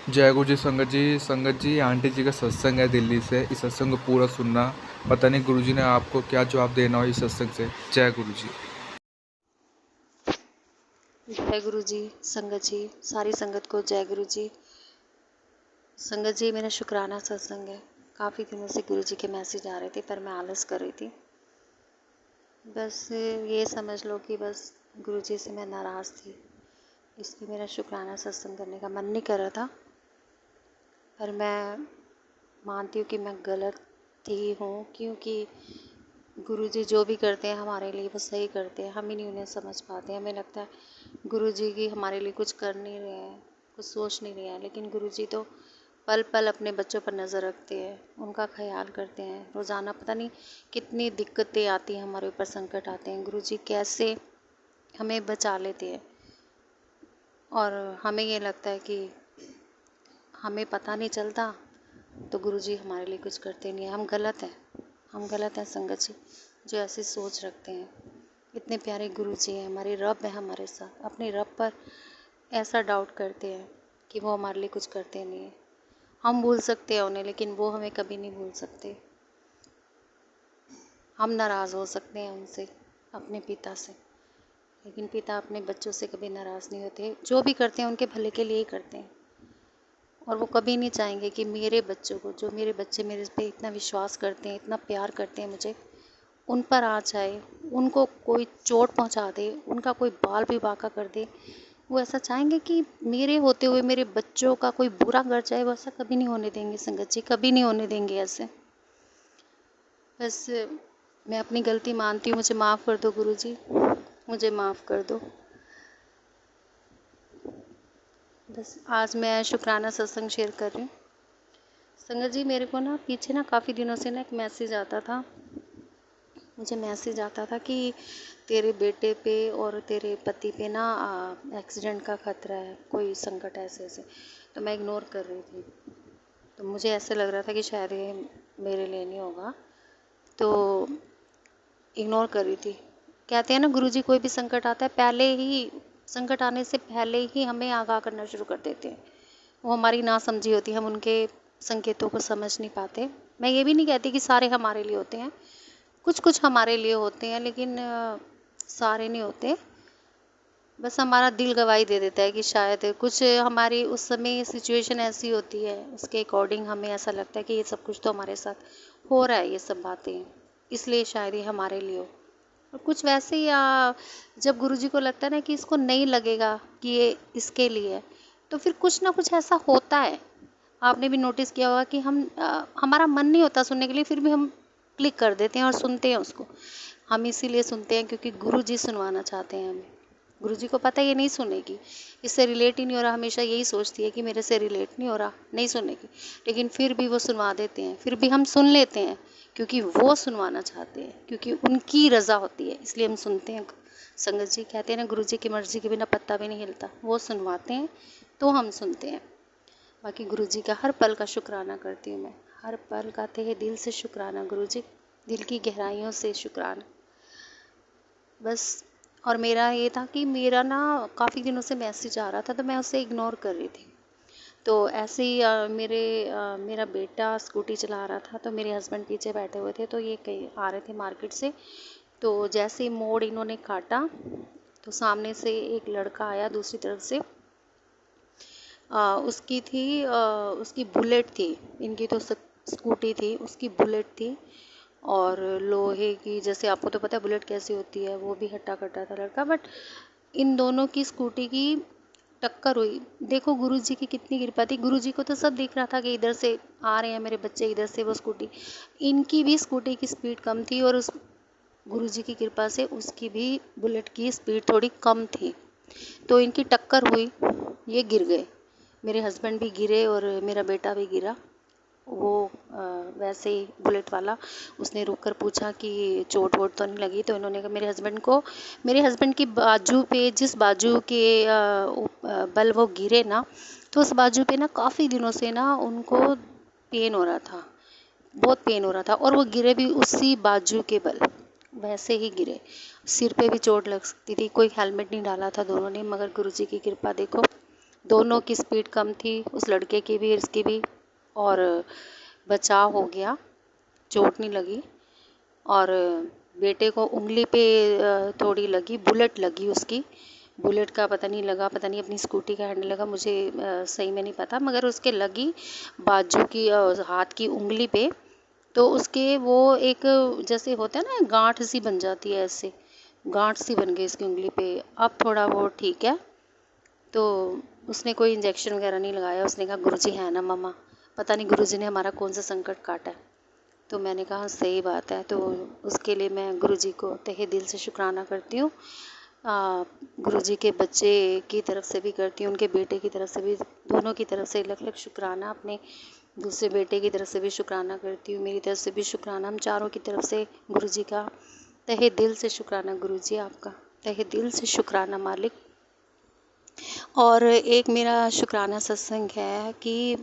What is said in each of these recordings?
जय गुरु जी संगत जी। संगत जी, आंटी जी का सत्संग है दिल्ली से। इस सत्संग को पूरा सुनना। पता नहीं गुरु जी ने आपको क्या जवाब देना हो इस सत्संग से। जय गुरु जी। जय गुरु जी संगत जी, सारी संगत को जय गुरु जी। संगत जी, मेरा शुक्राना सत्संग है। काफ़ी दिनों से गुरु जी के मैसेज आ रहे थे पर मैं आलस कर रही थी। बस ये समझ लो कि बस गुरु जी से मैं नाराज़ थी, इसलिए मेरा शुक्राना सत्संग करने का मन नहीं कर रहा था। पर मैं मानती हूँ कि मैं गलत ही हूँ, क्योंकि गुरु जी जो भी करते हैं हमारे लिए वो सही करते हैं। हम ही नहीं उन्हें समझ पाते। हमें लगता है गुरु जी की हमारे लिए कुछ कर नहीं रहे हैं, कुछ सोच नहीं रहे हैं, लेकिन गुरु जी तो पल पल अपने बच्चों पर नज़र रखते हैं, उनका ख्याल करते हैं। रोज़ाना पता नहीं कितनी दिक्कतें आती हैं हमारे ऊपर, संकट आते हैं, गुरु जी कैसे हमें बचा लेते हैं। और हमें ये लगता है कि हमें पता नहीं चलता, तो गुरु जी हमारे लिए कुछ करते नहीं हैं। हम गलत हैं संगत जी, जो ऐसी सोच रखते हैं। इतने प्यारे गुरु जी हैं, हमारे रब हैं हमारे साथ। अपने रब पर ऐसा डाउट करते हैं कि वो हमारे लिए कुछ करते नहीं हैं। हम भूल सकते हैं उन्हें, लेकिन वो हमें कभी नहीं भूल सकते। हम नाराज़ हो सकते हैं उनसे, अपने पिता से, लेकिन पिता अपने बच्चों से कभी नाराज़ नहीं होते। जो भी करते हैं उनके भले के लिए ही करते हैं। और वो कभी नहीं चाहेंगे कि मेरे बच्चों को, जो मेरे बच्चे मेरे पे इतना विश्वास करते हैं, इतना प्यार करते हैं मुझे, उन पर आ जाए, उनको कोई चोट पहुंचा दे, उनका कोई बाल भी बांका कर दे। वो ऐसा चाहेंगे कि मेरे होते हुए मेरे बच्चों का कोई बुरा कर जाए। वो ऐसा कभी नहीं होने देंगे संगत जी, कभी नहीं होने देंगे ऐसे। बस मैं अपनी गलती मानती हूँ, मुझे माफ़ कर दो गुरु जी, मुझे माफ़ कर दो। बस आज मैं शुक्राना सत्संग शेयर कर रही हूँ। संगत जी, मेरे को ना पीछे ना काफ़ी दिनों से ना एक मैसेज आता था, मुझे मैसेज आता था कि तेरे बेटे पे और तेरे पति पे ना एक्सीडेंट का खतरा है, कोई संकट ऐसे ऐसे। तो मैं इग्नोर कर रही थी। तो मुझे ऐसे लग रहा था कि शायद ये मेरे लिए नहीं होगा, तो इग्नोर कर रही थी। कहते हैं ना गुरुजी, कोई भी संकट आता है पहले ही, संकट आने से पहले ही हमें आगाह करना शुरू कर देते हैं। वो हमारी नासमझी होती है, हम उनके संकेतों को समझ नहीं पाते। मैं ये भी नहीं कहती कि सारे हमारे लिए होते हैं, कुछ कुछ हमारे लिए होते हैं, लेकिन सारे नहीं होते। बस हमारा दिल गवाही दे देता है कि शायद कुछ हमारी उस समय सिचुएशन ऐसी होती है, उसके अकॉर्डिंग हमें ऐसा लगता है कि ये सब कुछ तो हमारे साथ हो रहा है, ये सब बातें, इसलिए शायद ये हमारे लिए हो। और कुछ वैसे ही जब गुरुजी को लगता है ना कि इसको नहीं लगेगा कि ये इसके लिए है, तो फिर कुछ ना कुछ ऐसा होता है। आपने भी नोटिस किया होगा कि हमारा मन नहीं होता सुनने के लिए, फिर भी हम क्लिक कर देते हैं और सुनते हैं उसको। हम इसीलिए सुनते हैं क्योंकि गुरुजी सुनवाना चाहते हैं हमें। गुरुजी को पता है ये नहीं सुनेगी, इससे रिलेट ही नहीं हो रहा, हमेशा यही सोचती है कि मेरे से रिलेट नहीं हो रहा, नहीं सुनेगी, लेकिन फिर भी वो सुनवा देते हैं, फिर भी हम सुन लेते हैं क्योंकि वो सुनवाना चाहते हैं, क्योंकि उनकी रज़ा होती है, इसलिए हम सुनते हैं। संगत जी कहते हैं ना, गुरु जी की मर्जी के बिना पत्ता भी नहीं हिलता। वो सुनवाते हैं तो हम सुनते हैं। बाकी गुरु जी का हर पल का शुक्राना करती हूँ मैं, हर पल का तहे दिल से शुक्राना गुरु जी, दिल की गहराइयों से शुक्राना। बस। और मेरा ये था कि मेरा ना काफ़ी दिनों से मैसेज आ रहा था, तो मैं उसे इग्नोर कर रही थी। तो ऐसे ही मेरा बेटा स्कूटी चला रहा था, तो मेरे हस्बैंड पीछे बैठे हुए थे, तो ये कहीं आ रहे थे मार्केट से। तो जैसे ही मोड़ इन्होंने काटा, तो सामने से एक लड़का आया दूसरी तरफ से। उसकी बुलेट थी, इनकी तो स्कूटी थी, उसकी बुलेट थी। और लोहे की, जैसे आपको तो पता है बुलेट कैसी होती है, वो भी हट्टा कट्टा था लड़का। बट इन दोनों की स्कूटी की टक्कर हुई। देखो गुरुजी की कितनी कृपा थी, गुरुजी को तो सब दिख रहा था कि इधर से आ रहे हैं मेरे बच्चे, इधर से वो स्कूटी, इनकी भी स्कूटी की स्पीड कम थी, और उस गुरुजी की कृपा से उसकी भी बुलेट की स्पीड थोड़ी कम थी। तो इनकी टक्कर हुई, ये गिर गए, मेरे हस्बैंड भी गिरे और मेरा बेटा भी गिरा। वो वैसे ही बुलेट वाला, उसने रुक कर पूछा कि चोट वोट तो नहीं लगी। तो इन्होंने कहा मेरे हस्बैंड की बाजू पे, जिस बाजू के बल वो गिरे ना, तो उस बाजू पे ना काफ़ी दिनों से ना उनको पेन हो रहा था, बहुत पेन हो रहा था। और वो गिरे भी उसी बाजू के बल, वैसे ही गिरे। सिर पे भी चोट लग सकती थी, कोई हेलमेट नहीं डाला था दोनों ने, मगर गुरुजी की कृपा देखो, दोनों की स्पीड कम थी, उस लड़के की भी इसकी भी, और बचाव हो गया, चोट नहीं लगी। और बेटे को उंगली पे थोड़ी लगी, बुलेट लगी उसकी, बुलेट का पता नहीं लगा, पता नहीं अपनी स्कूटी का हैंडल लगा, मुझे सही में नहीं पता, मगर उसके लगी बाजू की हाथ की उंगली पे। तो उसके वो एक जैसे होता है ना, गांठ सी बन जाती है, ऐसे गांठ सी बन गई उसकी उंगली पे। अब थोड़ा वो ठीक है। तो उसने कोई इंजेक्शन वगैरह नहीं लगाया। उसने कहा गुरुजी है ना मम्मा, पता नहीं गुरुजी ने हमारा कौन सा संकट काटा है। तो मैंने कहा सही बात है। तो उसके लिए मैं गुरुजी को तहे दिल से शुक्राना करती हूँ। गुरुजी के बच्चे की तरफ से भी करती हूँ, उनके बेटे की तरफ से भी, दोनों की तरफ से लख लख शुक्राना। अपने दूसरे बेटे की तरफ से भी शुक्राना करती हूँ, मेरी तरफ से भी शुक्राना, हम चारों की तरफ से गुरुजी का तहे दिल से शुक्राना। गुरुजी आपका तहे दिल से शुक्राना मालिक। और एक मेरा शुक्राना सत्संग है कि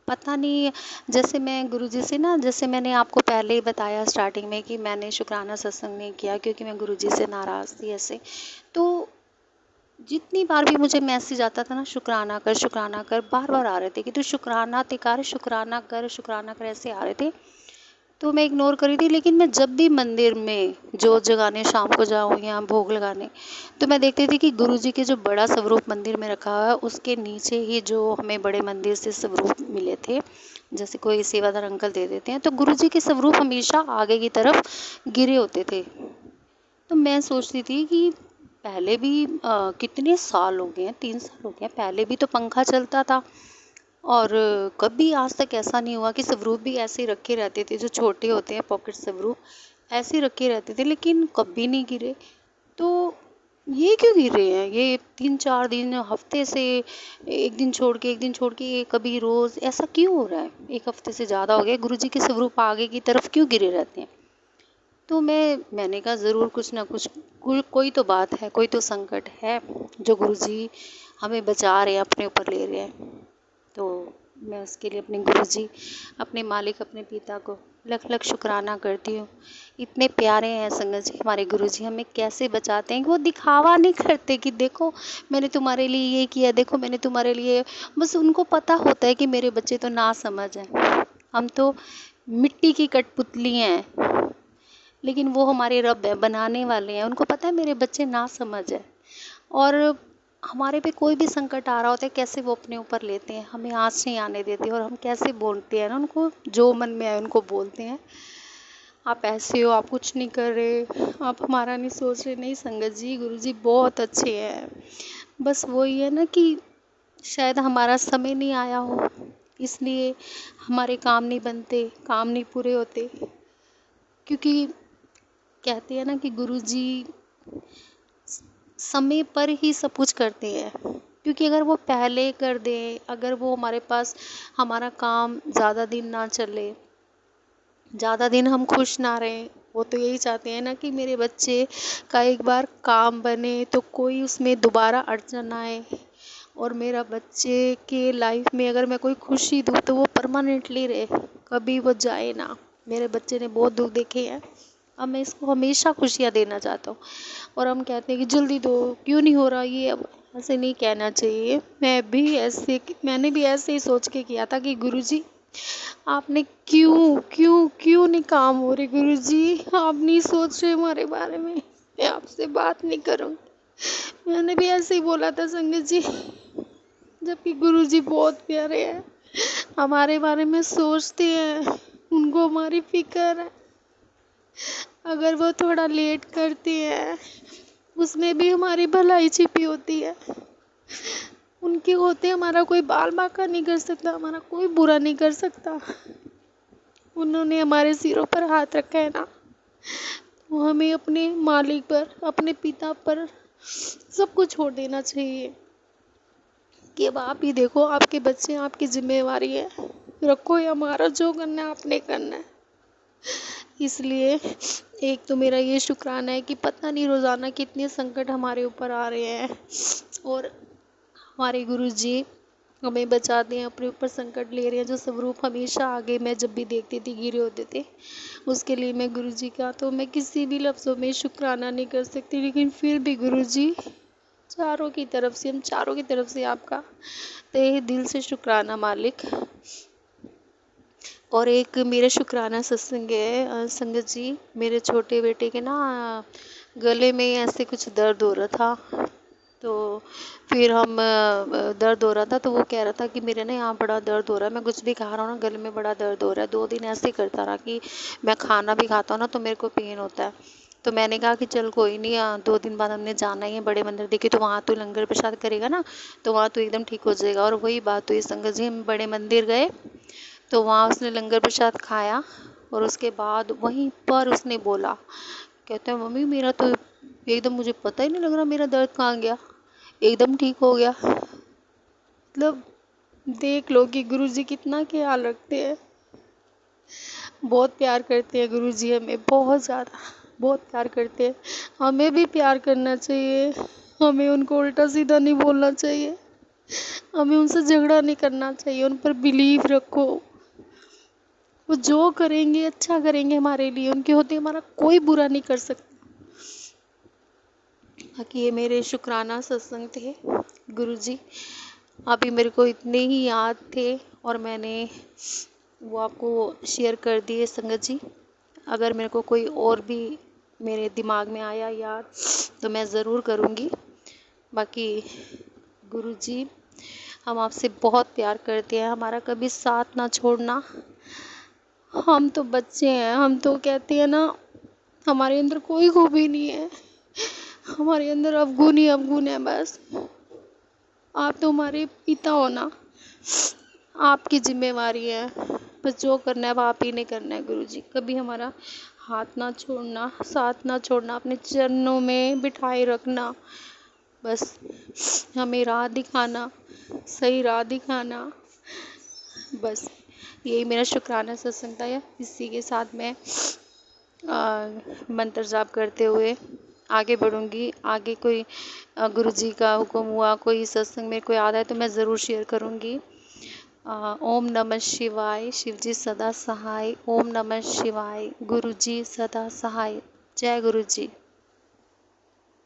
पता नहीं, जैसे मैं गुरुजी से ना, जैसे मैंने आपको पहले ही बताया स्टार्टिंग में कि मैंने शुक्राना सत्संग नहीं किया क्योंकि मैं गुरुजी से नाराज़ थी ऐसे। तो जितनी बार भी मुझे मैसेज आता था ना, शुक्राना कर, बार बार आ रहे थे कि तू शुक्राना कर, शुक्राना कर, ऐसे आ रहे थे। तो मैं इग्नोर करी थी। लेकिन मैं जब भी मंदिर में जोत जगाने शाम को जाऊँ या भोग लगाने, तो मैं देखती थी कि गुरुजी के जो बड़ा स्वरूप मंदिर में रखा हुआ है, उसके नीचे ही जो हमें बड़े मंदिर से स्वरूप मिले थे, जैसे कोई सेवादार अंकल दे देते हैं, तो गुरुजी के स्वरूप हमेशा आगे की तरफ गिरे होते थे। तो मैं सोचती थी कि पहले भी कितने साल हो गए हैं, 3 साल हो गए हैं, पहले भी तो पंखा चलता था और कभी आज तक ऐसा नहीं हुआ कि स्वरूप भी ऐसे ही रखे रहते थे, जो छोटे होते हैं पॉकेट स्वरूप, ऐसे ही रखे रहते थे, लेकिन कभी नहीं गिरे। तो ये क्यों गिर रहे हैं? ये 3-4 दिन, हफ्ते से एक दिन छोड़ के एक दिन छोड़ के, कभी रोज़, ऐसा क्यों हो रहा है? एक हफ्ते से ज़्यादा हो गया, गुरुजी के स्वरूप आगे की तरफ क्यों गिरे रहते हैं? तो मैंने कहा ज़रूर कुछ ना कुछ, कोई तो बात है, कोई तो संकट है जो गुरुजी हमें बचा रहे हैं, अपने ऊपर ले रहे हैं। तो मैं उसके लिए अपने गुरुजी, अपने मालिक, अपने पिता को लख लख शुक्राना करती हूँ। इतने प्यारे हैं संगत जी हमारे गुरुजी, हमें कैसे बचाते हैं। वो दिखावा नहीं करते कि देखो मैंने तुम्हारे लिए ये किया, देखो मैंने तुम्हारे लिए, बस उनको पता होता है कि मेरे बच्चे तो ना समझ हैं, हम तो मिट्टी की कठपुतली हैं, लेकिन वो हमारे रब है, बनाने वाले हैं, उनको पता है मेरे बच्चे ना समझ है। और हमारे पे कोई भी संकट आ रहा होता है, कैसे वो अपने ऊपर लेते हैं, हमें आँच नहीं आने देते, और हम कैसे बोलते हैं ना उनको, जो मन में आए उनको बोलते हैं, आप ऐसे हो, आप कुछ नहीं कर रहे, आप हमारा नहीं सोच रहे। नहीं संगत जी, गुरुजी बहुत अच्छे हैं, बस वही है ना कि शायद हमारा समय नहीं आया हो, इसलिए हमारे काम नहीं बनते, काम नहीं पूरे होते। क्योंकि कहते हैं ना कि गुरुजी समय पर ही सब कुछ करते हैं, क्योंकि अगर वो पहले कर दें, अगर वो हमारे पास, हमारा काम ज़्यादा दिन ना चले, ज़्यादा दिन हम खुश ना रहें, वो तो यही चाहते हैं ना कि मेरे बच्चे का एक बार काम बने तो कोई उसमें दोबारा अड़चन आए, और मेरा बच्चे के लाइफ में अगर मैं कोई खुशी दूँ तो वो परमानेंटली रहे, कभी वो जाए ना। मेरे बच्चे ने बहुत दुख देखे हैं, अब मैं इसको हमेशा खुशियाँ देना चाहता हूँ। और हम कहते हैं कि जल्दी दो, क्यों नहीं हो रहा ये, अब ऐसे नहीं कहना चाहिए। मैंने भी ऐसे ही सोच के किया था कि गुरुजी आपने क्यों क्यों क्यों नहीं काम हो रहे, गुरुजी आप नहीं सोच रहे हमारे बारे में, मैं आपसे बात नहीं करूँगी। मैंने भी ऐसे ही बोला था संगत जी, जबकि गुरुजी बहुत प्यारे हैं, हमारे बारे में सोचते हैं, उनको हमारी फिक्र है। अगर वो थोड़ा लेट करते हैं, उसमें भी हमारी भलाई छिपी होती है। उनके होते हमारा कोई बाल बांका नहीं कर सकता, हमारा कोई बुरा नहीं कर सकता। उन्होंने हमारे सिरों पर हाथ रखा है ना, तो हमें अपने मालिक पर, अपने पिता पर सब कुछ छोड़ देना चाहिए कि अब आप ही देखो, आपके बच्चे आपकी जिम्मेवारी है, रखो या मारो, जो करना है आपने करना है। इसलिए एक तो मेरा ये शुक्राना है कि पता नहीं रोज़ाना कितने संकट हमारे ऊपर आ रहे हैं, और हमारे गुरुजी हमें बचाते हैं, अपने ऊपर संकट ले रहे हैं, जो स्वरूप हमेशा आगे मैं जब भी देखती थी गिरे होते थे, उसके लिए मैं गुरुजी का तो मैं किसी भी लफ्ज़ों में शुक्राना नहीं कर सकती। लेकिन फिर भी गुरुजी चारों की तरफ से, हम चारों की तरफ से आपका तहे दिल से शुक्राना मालिक। और एक मेरा शुक्राना सत्संग है संगत जी, मेरे छोटे बेटे के ना गले में ऐसे कुछ दर्द हो रहा था। तो फिर हम दर्द हो रहा था तो वो कह रहा था कि मेरे ना यहाँ बड़ा दर्द हो रहा है, मैं कुछ भी खा रहा हूँ ना गले में बड़ा दर्द हो रहा है। 2 दिन ऐसे ही करता रहा कि मैं खाना भी खाता हूँ ना तो मेरे को पेन होता है। तो मैंने कहा कि चल कोई नहीं, 2 दिन बाद हमने जाना ही है बड़े मंदिर देखी, तो वहाँ तो लंगर प्रसाद करेगा ना तो वहाँ तो एकदम ठीक हो जाएगा। और वही बात हुई संगत जी, हम बड़े मंदिर गए तो वहाँ उसने लंगर प्रसाद खाया और उसके बाद वहीं पर उसने बोला, कहते हैं मम्मी मेरा तो एकदम, मुझे पता ही नहीं लग रहा मेरा दर्द कहाँ गया, एकदम ठीक हो गया। मतलब देख लो कि गुरुजी कितना ख्याल रखते हैं, बहुत प्यार करते हैं गुरुजी हमें, बहुत ज़्यादा बहुत प्यार करते हैं। हमें भी प्यार करना चाहिए, हमें उनको उल्टा सीधा नहीं बोलना चाहिए, हमें उनसे झगड़ा नहीं करना चाहिए, उन पर बिलीव रखो। वो जो करेंगे अच्छा करेंगे हमारे लिए, उनके होते हमारा कोई बुरा नहीं कर सकता। बाकी ये मेरे शुक्राना सत्संग थे गुरुजी, अभी मेरे को इतने ही याद थे और मैंने वो आपको शेयर कर दिए संगत जी। अगर मेरे को कोई और भी मेरे दिमाग में आया याद तो मैं ज़रूर करूँगी। बाकी गुरुजी हम आपसे बहुत प्यार करते हैं, हमारा कभी साथ ना छोड़ना। हम तो बच्चे हैं, हम तो कहते हैं ना हमारे अंदर कोई खूबी नहीं है, हमारे अंदर अवगुण ही अवगुण है बस। आप तो हमारे पिता हो ना, आपकी जिम्मेवारी है, बस जो करना है वो आप ही ने करना है गुरुजी। कभी हमारा हाथ ना छोड़ना, साथ ना छोड़ना, अपने चरणों में बिठाए रखना, बस हमें राह दिखाना, सही राह दिखाना। बस यही मेरा शुक्राना सत्संग था। इसी के साथ मैं मंत्र जाप करते हुए आगे बढ़ूँगी। आगे कोई गुरुजी का हुक्म हुआ, कोई सत्संग में कोई याद है तो मैं ज़रूर शेयर करूँगी। ओम नमः शिवाय, शिवजी सदा सहाय। ओम नमः शिवाय, गुरुजी सदा सहाय। जय गुरुजी।